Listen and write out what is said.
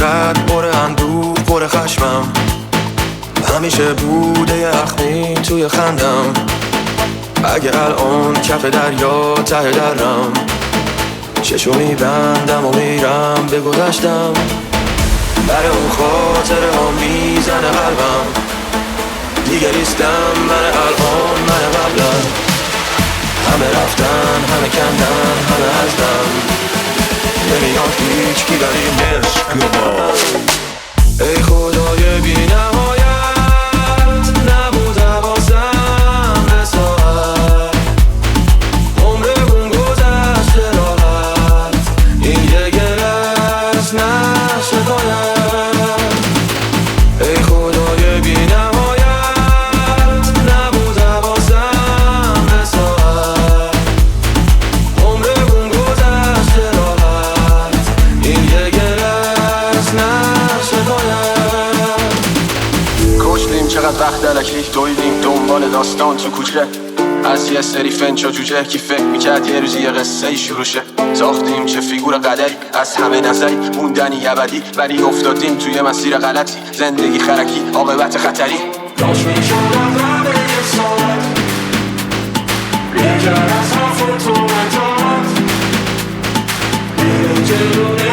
حسرت، پر اندوه، پر خشمم، همیشه بوده یه اخمی توی خندم. اگه الان کف دریا ته درم، چشو میبندم و میرم به گذشتم. برای اون خاطره ها میزنه قلبم، دیگه نیستم من الان، من قبلم. همه رفتن، همه کندن، همه ازدم، نمیاد هیچ کی بریم عشق ما. ای خدای بی نهایت، نبود حواسم به ساعت، عمرمون گذشته راحت، این یه گلس نشه باید. ای خدای بی نهایت، نبود حواسم به ساعت، عمرمون گذشته راحت، این یه گلس نشه باید. کشتیم چقدر وقت علکی دویدیم دنبال داستان تو کوچه، از یه سری فنچ و جوجه که فکر میکرد یه روزی یه قصه ای شروع شه. ساختیم چه فیگور قدری از همه نظری، موندنی ابدی ولی افتادیم توی مسیر غلطی. زندگی خرکی، عاقبت خطری. داش میشدم قبل یه ساعت، یه جر از حرف تو انجامت، میریم جلو